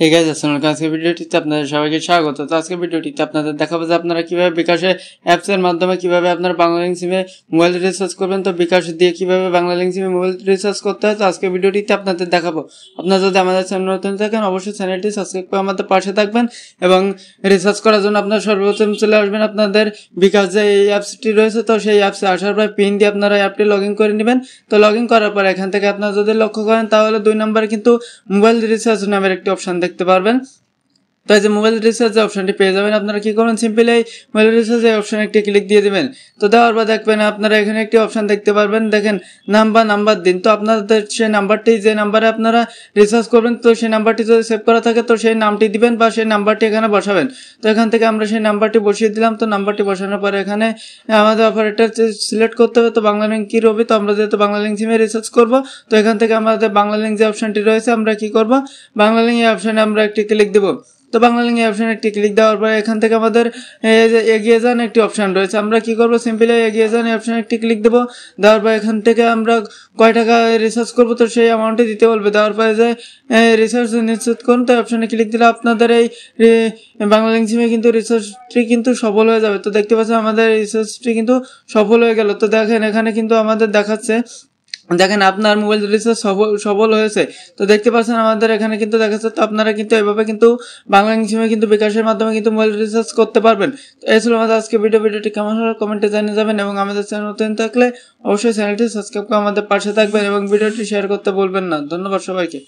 এই গাইজ আসসালামু আলাইকুম। আজকের ভিডিওটিতে আপনাদের সবাইকে স্বাগত। তো আজকের ভিডিওটিতে আপনাদের দেখাবো যে আপনারা কিভাবে বিকাশে অ্যাপস এর মাধ্যমে কিভাবে আপনারা বাংলালিংক সিমে মোবাইল রিচার্জ করবেন। তো বিকাশ দিয়ে কিভাবে বাংলালিংক সিমে মোবাইল রিচার্জ করতে হয় তো আজকের ভিডিওটিতে আপনাদের দেখাবো। আপনারা যদি আমাদের চ্যানেল নতুন থাকেন অবশ্যই চ্যানেলটি সাবস্ক্রাইব করে আমাদের পাশে থাকবেন এবং রিচার্জ করার জন্য আপনারা সর্বপ্রথম চলে আসবেন আপনাদের বিকাশ যে এই অ্যাপসটি রয়েছে। তো সেই অ্যাপসে আসার পর পিন দিয়ে আপনারা অ্যাপটি লগ ইন করে নেবেন। তো লগ ইন করার পর এখান থেকে আপনারা যদি লক্ষ্য করেন তাহলে 2 নম্বরে কিন্তু মোবাইল রিচার্জ নামের একটি অপশন দেখতে পারবেন। তো এই যে মোবাইল রিচার্জ অপশনটি পেয়ে যাবেন, আপনারা কি করবেন সিম্পলি এই মোবাইল রিচার্জ এই অপশনে একটি ক্লিক দিয়ে দিবেন। তো দেওয়ার পর দেখবেন আপনারা এখানে একটি অপশন দেখতে পারবেন, দেখেন নাম্বার দিন। তো আপনাদের সেই নাম্বারটি যে নাম্বারে আপনারা রিচার্জ করবেন তো সেই নাম্বারটি যদি সেভ করা থাকে তো সেই নামটি দিবেন বা সেই নাম্বারটি এখানে বসাবেন। তো এখান থেকে আমরা সেই নাম্বারটি বসিয়ে দিলাম। তো নাম্বারটি বসানোর পরে এখানে আমাদের অপারেটর সিলেক্ট করতে হবে। তো বাংলালিংক কি রবি, তো আমরা যেহেতু বাংলালিংক সিমে রিচার্জ করব তো এখান থেকে আমাদের বাংলালিংক যে অপশনটি রয়েছে আমরা কি করব, বাংলালিংক এই অপশনে আমরা একটি ক্লিক দেব। তো বাংলালিংক এই অপশনে একটি ক্লিক দেওয়ার পরে এখান থেকে আমাদের এগিয়ে যান একটি অপশন রয়েছে, আমরা কি করব সিম্পলি এগিয়ে যান এই অপশনে একটি ক্লিক দেবো। দেওয়ার পর এখান থেকে আমরা কয় টাকা রিচার্জ করবো তো সেই অ্যামাউন্টে দিতে বলবে। দেওয়ার পরে যে রিচার্জ নিশ্চিত করুন তো অপশনে ক্লিক দিলে আপনাদের এই বাংলালিংক সিমে কিন্তু রিচার্জটি কিন্তু সফল হয়ে যাবে। তো দেখতে পাচ্ছেন আমাদের রিচার্জটি কিন্তু সফল হয়ে গেল। তো দেখেন এখানে কিন্তু আমাদের দেখাচ্ছে, দেখেন আপনার মোবাইল রিচার্জ সফল হয়েছে। তো দেখতে পাচ্ছেন আমাদের এখানে কিন্তু দেখাচ্ছে। তো আপনারা কিন্তু এভাবে কিন্তু বাংলালিংক সিমে কিন্তু বিকাশের মাধ্যমে কিন্তু মোবাইল রিচার্জ করতে পারবেন। তো এই ছিল আমাদের আজকে ভিডিওটি কেমন হলো কমেন্টে জানিয়ে যাবেন এবং আমাদের চ্যানেল নতুন থাকলে অবশ্যই চ্যানেলটি সাবস্ক্রাইব করে আমাদের পাশে থাকবেন এবং ভিডিওটি শেয়ার করতে বলবেন না। ধন্যবাদ সবাইকে।